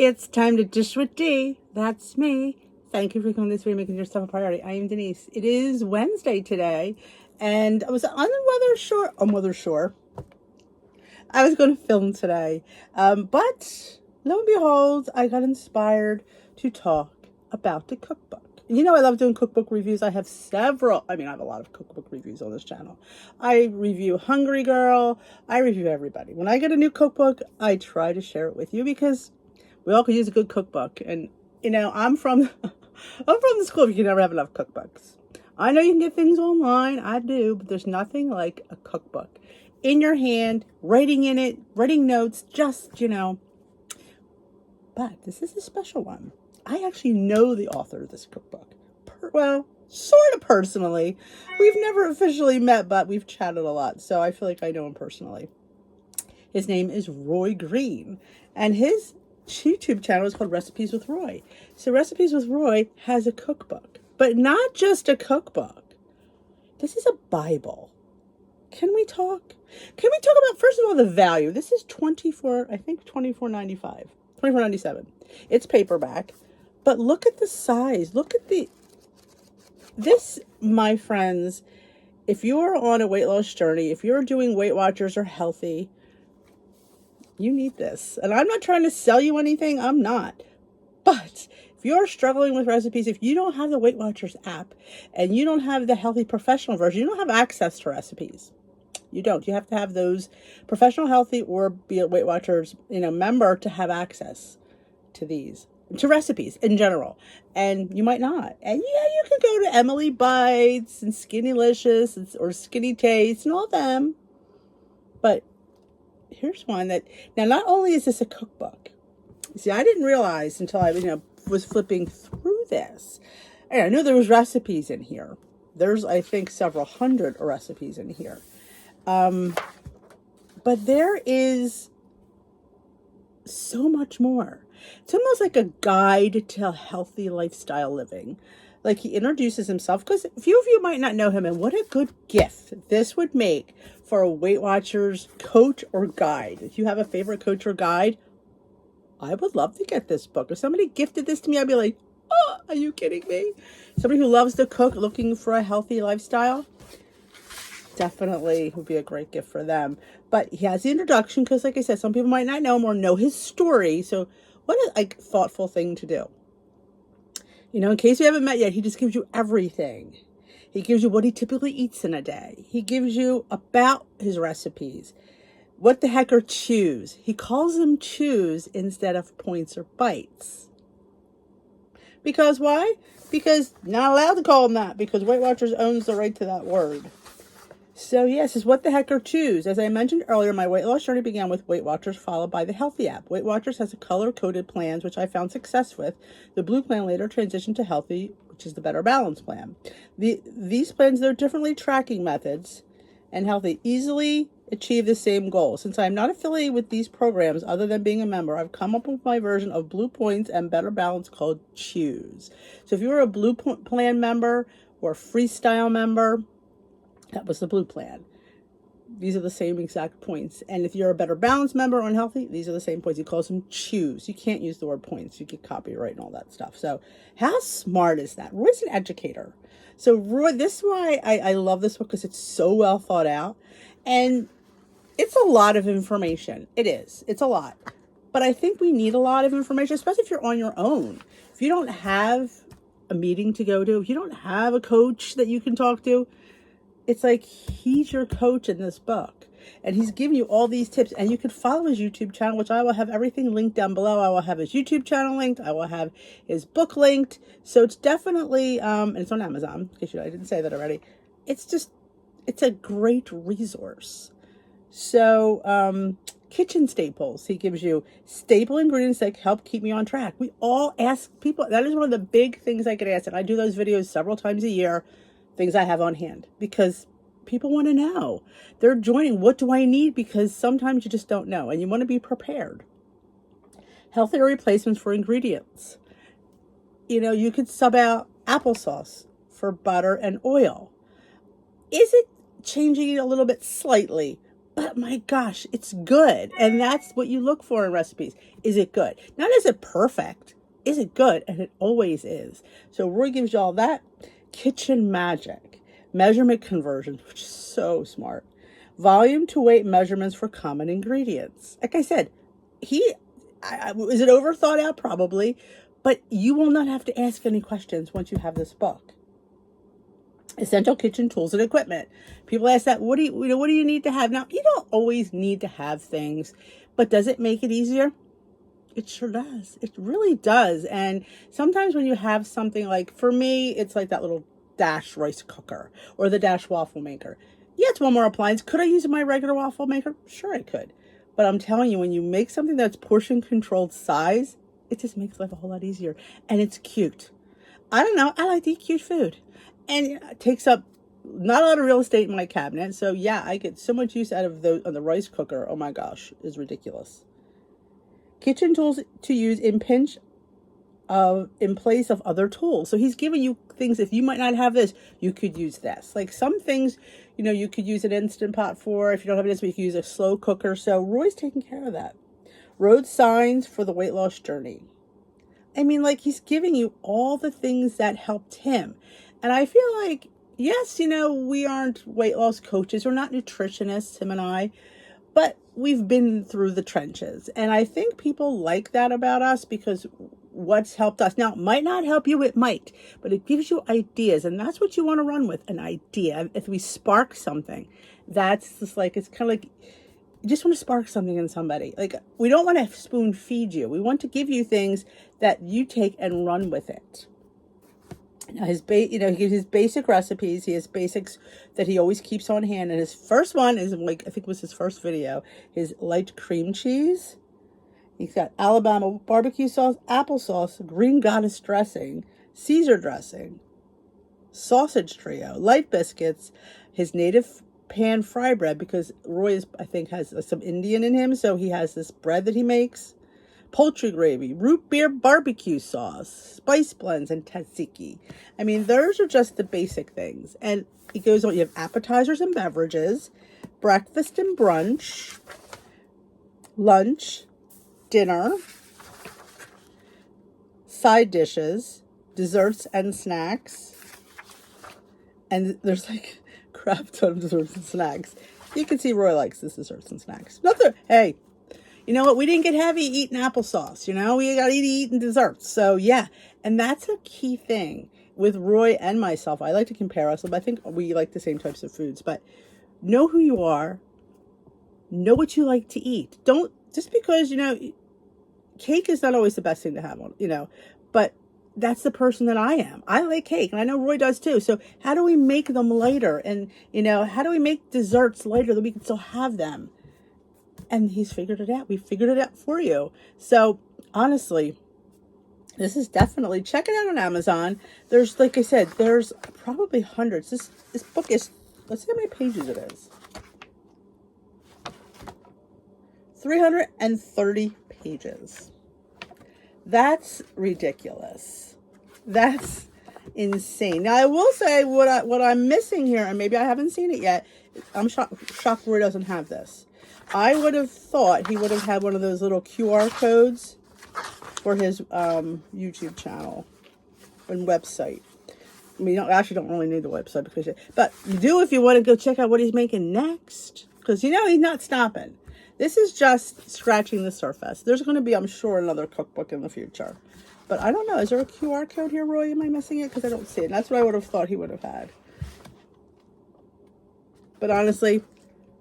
it's time to dish with D. That's me. Thank you for coming this way, making yourself a priority. I am Denise. It is Wednesday today, and I was on the weather shore. I was going to film today, but lo and behold, I got inspired to talk about the cookbook. You know, I love doing cookbook reviews. I have I have a lot of cookbook reviews on this channel. I review Hungry Girl. I review everybody. When I get a new cookbook, I try to share it with you because we all could use a good cookbook. And, you know, I'm from the school of you can never have enough cookbooks. I know you can get things online. I do, but there's nothing like a cookbook. In your hand, writing in it, writing notes, just, you know. But this is a special one. I actually know the author of this cookbook. Sort of personally. We've never officially met, but we've chatted a lot, so I feel like I know him personally. His name is Roy Green, and his YouTube channel is called Recipes with Roy. So Recipes with Roy has a cookbook, but not just a cookbook. This is a Bible. Can we talk about, first of all, the value? This is $24.97. It's paperback, but look at the size. This, my friends, if you're on a weight loss journey, if you're doing Weight Watchers or healthy, you need this. And I'm not trying to sell you anything. I'm not. But if you're struggling with recipes, if you don't have the Weight Watchers app and you don't have the Healthy Professional version, you don't have access to recipes. You don't. You have to have those Professional Healthy or be a Weight Watchers, member to have access to these, to recipes in general. And you might not. And yeah, you can go to Emily Bites and Skinnylicious or Skinny Taste and all them. But here's one that, now not only is this a cookbook. See, I didn't realize until I, was flipping through this. And I knew there was recipes in here. There's, I think, several hundred recipes in here. But there is so much more. It's almost like a guide to healthy lifestyle living. Like, he introduces himself, because a few of you might not know him, and what a good gift this would make for a Weight Watchers coach or guide. If you have a favorite coach or guide, I would love to get this book. If somebody gifted this to me, I'd be like, oh, are you kidding me? Somebody who loves to cook, looking for a healthy lifestyle, definitely would be a great gift for them. But he has the introduction, because like I said, some people might not know him or know his story. So what a thoughtful thing to do. In case you haven't met yet, he just gives you everything. He gives you what he typically eats in a day. He gives you about his recipes. What the heck are chews? He calls them chews instead of points or bites. Because why? Because not allowed to call them that, because Weight Watchers owns the right to that word. So yes, it's what the heck are chews? As I mentioned earlier, my weight loss journey began with Weight Watchers, followed by the Healthy app. Weight Watchers has a color-coded plans, which I found success with. The blue plan later transitioned to Healthy, which is the Better Balance plan. These plans, they're differently tracking methods, and Healthy easily achieve the same goal. Since I'm not affiliated with these programs other than being a member, I've come up with my version of Blue Points and Better Balance called Choose. So if you're a Blue Plan member or Freestyle member, that was the blue plan. These are the same exact points. And if you're a Better Balance member or Unhealthy, these are the same points. He calls them choose. You can't use the word points. You get copyright and all that stuff. So how smart is that? Roy's an educator. So Roy, this is why I love this book, because it's so well thought out. And it's a lot of information. It is. It's a lot. But I think we need a lot of information, especially if you're on your own. If you don't have a meeting to go to, if you don't have a coach that you can talk to, it's like he's your coach in this book. And he's giving you all these tips. And you can follow his YouTube channel, which I will have everything linked down below. I will have his YouTube channel linked. I will have his book linked. So it's definitely, and it's on Amazon, in case I didn't say that already. It's a great resource. So, kitchen staples. He gives you staple ingredients that help keep me on track. We all ask people. That is one of the big things I get asked. And I do those videos several times a year. Things I have on hand, because people want to know. They're joining. What do I need? Because sometimes you just don't know, and you want to be prepared. Healthier replacements for ingredients. You could sub out applesauce for butter and oil. Is it changing it a little bit slightly? but my gosh, it's good. And that's what you look for in recipes. Is it good? Not is it perfect? Is it good? And it always is. So Roy gives you all that. Kitchen magic. Measurement conversions, which is so smart. Volume to weight measurements for common ingredients. Like I said, is it over thought out? Probably. But you will not have to ask any questions once you have this book. Essential kitchen tools and equipment. People ask that, what do you need to have? Now, you don't always need to have things, but does it make it easier? It sure does. It really does. And sometimes when you have something like, for me, it's like that little Dash rice cooker or the Dash waffle maker. Yeah, it's one more appliance. Could I use my regular waffle maker? Sure, I could. But I'm telling you, when you make something that's portion controlled size, it just makes life a whole lot easier. And it's cute. I don't know. I like to eat cute food. And it takes up not a lot of real estate in my cabinet. So yeah, I get so much use out of the rice cooker. Oh my gosh, it's ridiculous. Kitchen tools to use in place of other tools. So he's giving you things, if you might not have this, you could use this. Like some things, you could use an Instant Pot for. If you don't have this, you could use a slow cooker. So Roy's taking care of that. Road signs for the weight loss journey. I mean, like, he's giving you all the things that helped him. And I feel like, yes, we aren't weight loss coaches. We're not nutritionists, him and I. But we've been through the trenches. And I think people like that about us because what's helped us. Now, it might not help you, it might. But it gives you ideas. And that's what you want to run with, an idea. If we spark something, that's just like, it's kind of like, you just want to spark something in somebody. Like, we don't want to spoon feed you. We want to give you things that you take and run with it. Now he gives his basic recipes. He has basics that he always keeps on hand. And his first one is, like, I think it was his first video, his light cream cheese. He's got Alabama barbecue sauce, applesauce, green goddess dressing, Caesar dressing, sausage trio, light biscuits, his native pan fry bread, because Roy I think has some Indian in him, so he has this bread that he makes, poultry gravy, root beer barbecue sauce, spice blends, and tzatziki. I mean, those are just the basic things. And it goes on, you have appetizers and beverages, breakfast and brunch, lunch, dinner, side dishes, desserts and snacks. And there's like crap ton of desserts and snacks. You can see Roy likes this desserts and snacks. Hey, you know what? We didn't get heavy eating applesauce. We got to eating desserts. So yeah, and that's a key thing with Roy and myself. I like to compare us. I think we like the same types of foods, but know who you are. Know what you like to eat. Don't, just because, cake is not always the best thing to have on, but that's the person that I am. I like cake, and I know Roy does too. So how do we make them lighter? And, how do we make desserts lighter that we can still have them? And he's figured it out. We figured it out for you. So honestly, this is definitely, check it out on Amazon. There's, like I said, there's probably hundreds. This book is, let's see how many pages it is. 330 pages. That's ridiculous. That's insane. Now, I will say what I'm missing here, and maybe I haven't seen it yet. I'm shocked Roy doesn't have this. I would have thought he would have had one of those little QR codes for his YouTube channel and website. I mean, you actually don't really need the website, but you do if you want to go check out what he's making next. Because, he's not stopping. This is just scratching the surface. There's going to be, I'm sure, another cookbook in the future. But I don't know. Is there a QR code here, Roy? Am I missing it? Because I don't see it. And that's what I would have thought he would have had. But honestly,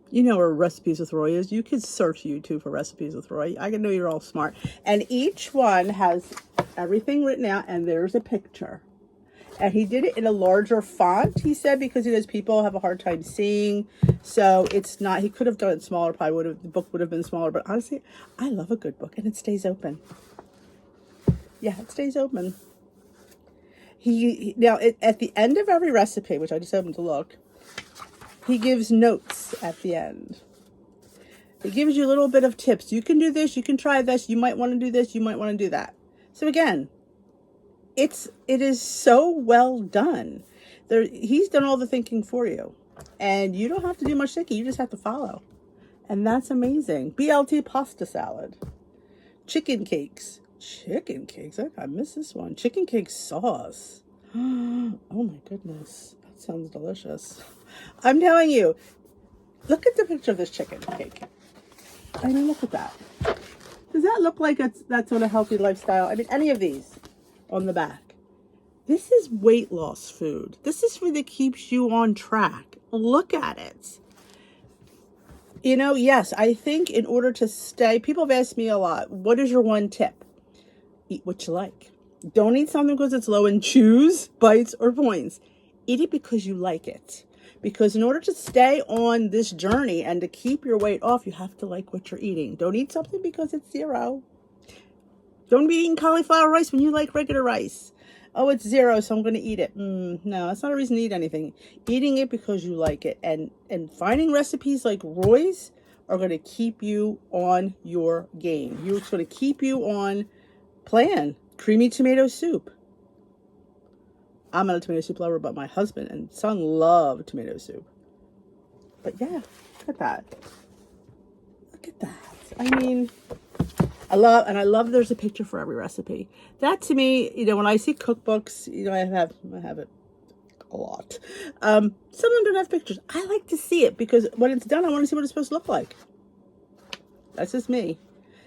you know where Recipes with Roy is. You could search YouTube for Recipes with Roy. I know you're all smart. And each one has everything written out, and there's a picture. And he did it in a larger font, he said, because he knows people have a hard time seeing. So it's not, he could have done it smaller, the book would have been smaller. But honestly, I love a good book, and it stays open. Yeah, it stays open. Now, at the end of every recipe, which I just opened to look, he gives notes at the end. It gives you a little bit of tips. You can do this, you can try this, you might want to do this, you might want to do that. So again, it is so well done. He's done all the thinking for you. And you don't have to do much thinking, you just have to follow. And that's amazing. BLT pasta salad. Chicken cakes. Chicken cakes? I missed this one. Chicken cake sauce. Oh my goodness. That sounds delicious. I'm telling you, look at the picture of this chicken cake. I mean, look at that. Does that look like that's on a healthy lifestyle? I mean, any of these on the back. This is weight loss food. This is food that keeps you on track. Look at it. You know, yes, I think in order to stay, people have asked me a lot, what is your one tip? Eat what you like. Don't eat something because it's low in chews, bites, or points. Eat it because you like it. Because in order to stay on this journey and to keep your weight off, you have to like what you're eating. Don't eat something because it's 0. Don't be eating cauliflower rice when you like regular rice. Oh, it's 0, so I'm going to eat it. No, that's not a reason to eat anything. Eating it because you like it. And finding recipes like Roy's are going to keep you on your game. It's going to keep you on plan. Creamy tomato soup. I'm not a tomato soup lover, but my husband and son love tomato soup. But yeah, look at that. Look at that. I mean, I love there's a picture for every recipe. That to me, you know, when I see cookbooks, you know, I have it a lot. Some of them don't have pictures. I like to see it because when it's done, I want to see what it's supposed to look like. That's just me.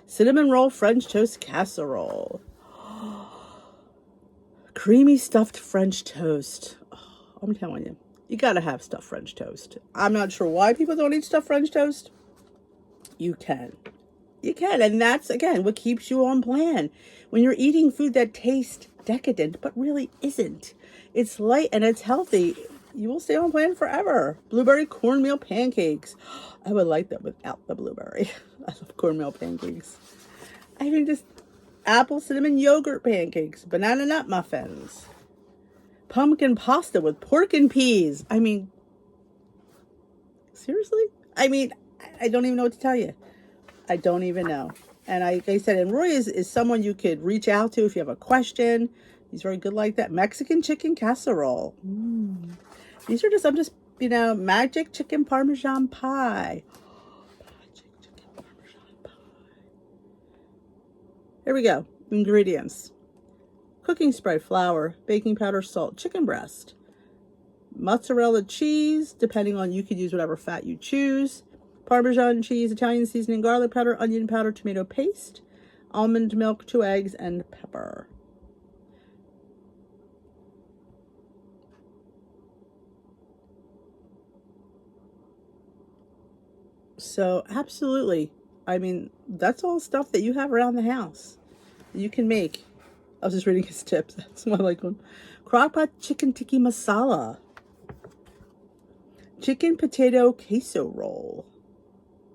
Cinnamon roll French toast casserole. Creamy stuffed French toast. Oh, I'm telling you, you gotta have stuffed French toast. I'm not sure why people don't eat stuffed French toast. You can. You can, and that's, again, what keeps you on plan. When you're eating food that tastes decadent, but really isn't. It's light and it's healthy. You will stay on plan forever. Blueberry cornmeal pancakes. I would like that without the blueberry. I love cornmeal pancakes. I mean, just apple cinnamon yogurt pancakes. Banana nut muffins. Pumpkin pasta with pork and peas. I mean, seriously? I mean, I don't even know what to tell you. I don't even know. And like I said, and Roy is someone you could reach out to if you have a question. He's very good like that. Mexican chicken casserole. These are just, you know, magic chicken Parmesan pie. Magic chicken Parmesan pie. Here we go. Ingredients. Cooking spray, flour, baking powder, salt, chicken breast. Mozzarella cheese, depending on, you could use whatever fat you choose. Parmesan cheese, Italian seasoning, garlic powder, onion powder, tomato paste, almond milk, 2 eggs, and pepper. So, absolutely. I mean, that's all stuff that you have around the house that you can make. I was just reading his tips. That's my like one. Crock-pot chicken tikka masala. Chicken potato queso roll.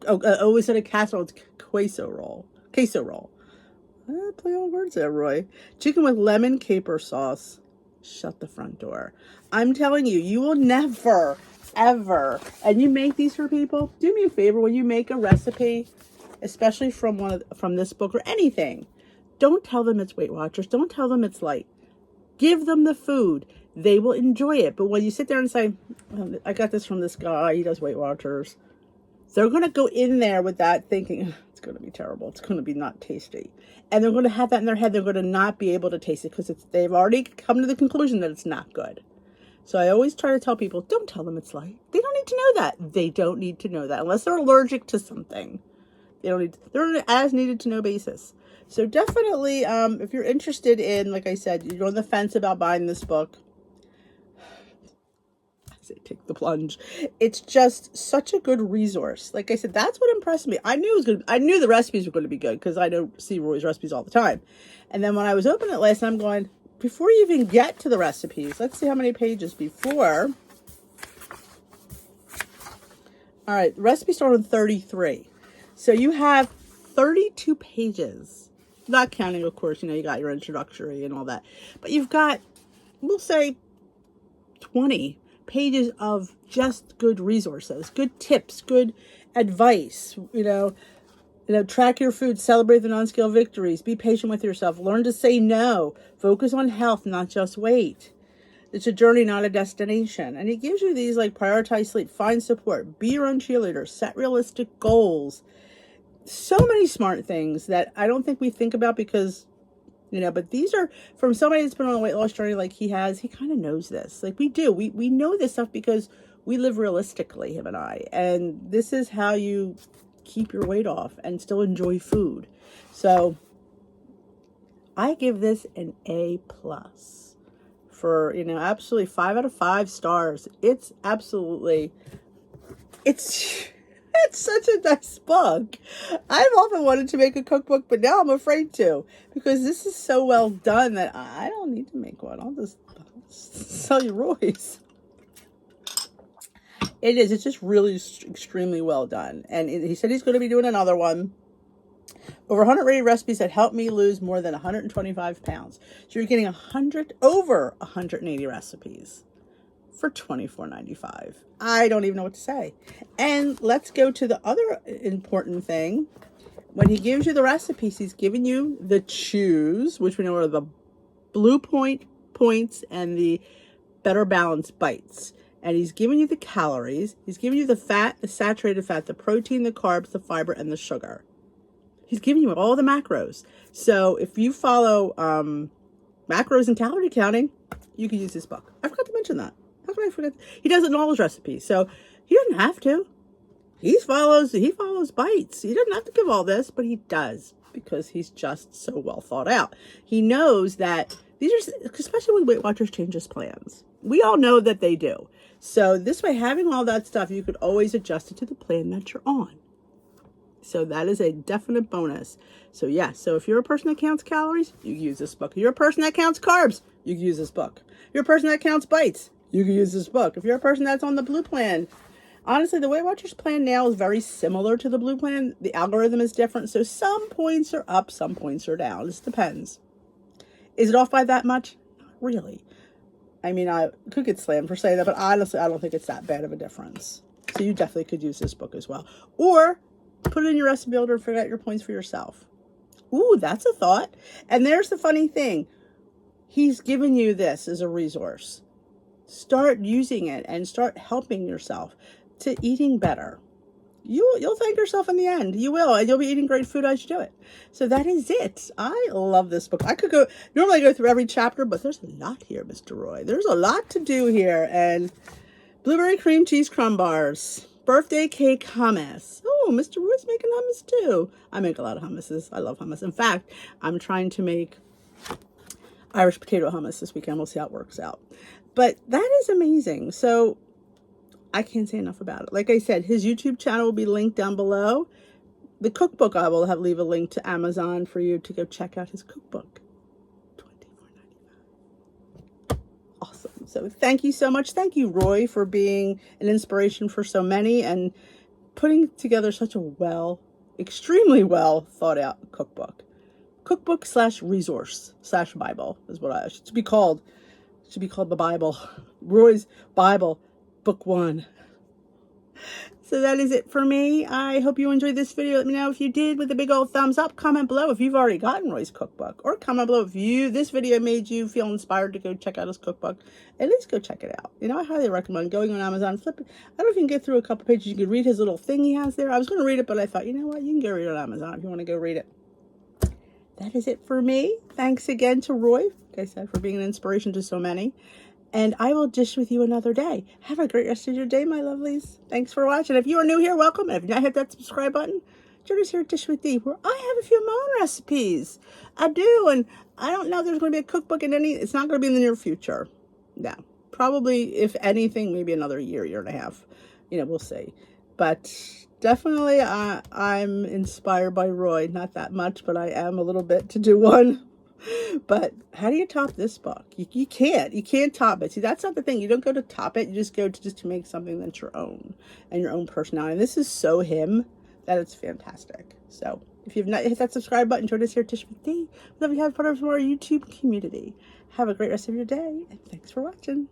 Oh, instead of casserole, it's queso roll. Queso roll. Play on words there, Roy. Chicken with lemon caper sauce. Shut the front door. I'm telling you, you will never, ever, and you make these for people, do me a favor, when you make a recipe, especially from this book or anything, don't tell them it's Weight Watchers. Don't tell them it's light. Give them the food. They will enjoy it. But when you sit there and say, oh, I got this from this guy, he does Weight Watchers, they're going to go in there with that thinking, it's going to be terrible. It's going to be not tasty. And they're going to have that in their head. They're going to not be able to taste it because they've already come to the conclusion that it's not good. So I always try to tell people, don't tell them it's light. They don't need to know that. They don't need to know that unless they're allergic to something. They're on an as needed to know basis. So definitely, if you're interested in, like I said, you're on the fence about buying this book, say take the plunge. It's just such a good resource. Like I said, that's what impressed me. I knew it was good. I knew the recipes were going to be good because I don't see Roy's recipes all the time. And then when I was opening it last night, I'm going, before you even get to the recipes, let's see how many pages before. All right, the recipe started on 33. So you have 32 pages, not counting, of course, you know, you got your introductory and all that, but you've got, we'll say 20 pages of just good resources, good tips, good advice, you know, track your food, celebrate the non-scale victories, be patient with yourself, learn to say no, focus on health, not just weight. It's a journey, not a destination. And he gives you these like prioritize sleep, find support, be your own cheerleader, set realistic goals. So many smart things that I don't think we think about because, but these are from somebody that's been on a weight loss journey like he has. He kind of knows this. Like we do. We know this stuff because we live realistically, him and I. And this is how you keep your weight off and still enjoy food. So I give this an A+. For, absolutely 5 out of 5 stars. It's such a nice book. I've often wanted to make a cookbook, but now I'm afraid to because this is so well done that I don't need to make one. I'll just sell you Roy's. It is. It's just really extremely well done. And he said he's going to be doing another one. Over 100 rated recipes that helped me lose more than 125 pounds. So you're getting over 180 recipes for $24.95. I don't even know what to say. And let's go to the other important thing. When he gives you the recipes, he's giving you the chews, which we know are the blue points and the better balanced bites. And he's giving you the calories. He's giving you the fat, the saturated fat, the protein, the carbs, the fiber, and the sugar. He's giving you all the macros. So if you follow macros and calorie counting, you can use this book. I forgot to mention that. How can I forget? He does it in all his recipes. So he doesn't have to. He follows bites. He doesn't have to give all this, but he does because he's just so well thought out. He knows that these are, especially when Weight Watchers changes plans. We all know that they do. So this way, having all that stuff, you could always adjust it to the plan that you're on. So that is a definite bonus. So yeah, so if you're a person that counts calories, you can use this book. If you're a person that counts carbs, you can use this book. If you're a person that counts bites, you can use this book. If you're a person that's on the blue plan, honestly, the Weight Watchers plan now is very similar to the blue plan. The algorithm is different. So some points are up, some points are down. It just depends. Is it off by that much? Not really. I mean, I could get slammed for saying that, but honestly, I don't think it's that bad of a difference. So you definitely could use this book as well. Or put it in your recipe builder and figure out your points for yourself. Ooh, that's a thought. And there's the funny thing. He's given you this as a resource. Start using it and start helping yourself to eating better. You'll thank yourself in the end. You will, and you'll be eating great food as you do it. So that is it. I love this book. Normally I go through every chapter, but there's a lot here, Mr. Roy. There's a lot to do here. And blueberry cream cheese crumb bars. Birthday cake hummus. Oh, Mr. Roy's making hummus too. I make a lot of hummuses. I love hummus. In fact, I'm trying to make Irish potato hummus this weekend. We'll see how it works out. But that is amazing. So I can't say enough about it. Like I said, his YouTube channel will be linked down below. The cookbook, I will leave a link to Amazon for you to go check out his cookbook. $24.95. Awesome. So thank you so much. Thank you, Roy, for being an inspiration for so many and putting together such a extremely well thought out cookbook. Cookbook / resource / Bible is what I should be called. It should be called the Bible. Roy's Bible, Book 1. So that is it for me. I hope you enjoyed this video. Let me know if you did with a big old thumbs up. Comment below if you've already gotten Roy's cookbook. Or comment below if this video made you feel inspired to go check out his cookbook. At least go check it out. I highly recommend going on Amazon, flip it. I don't know if you can get through a couple pages. You can read his little thing he has there. I was going to read it, but I thought, you know what? You can go read it on Amazon if you want to go read it. That is it for me. Thanks again to Roy, like I said, for being an inspiration to so many. And I will dish with you another day. Have a great rest of your day, my lovelies. Thanks for watching. If you are new here, welcome. And if you not hit that subscribe button, join us here at Dish with Dee, where I have a few of my own recipes. I do, and I don't know if there's going to be a cookbook it's not going to be in the near future. No. Probably, if anything, maybe another year and a half. We'll see. But definitely, I'm inspired by Roy. Not that much, but I am a little bit to do one. But how do you top this book? You can't top it. See, that's not the thing. You don't go to top it. You just go to make something that's your own and your own personality. And this is so him that it's fantastic. So if you've not hit that subscribe button, join us here at Dish with Dee. We'd love you to have part of our YouTube community. Have a great rest of your day, and thanks for watching.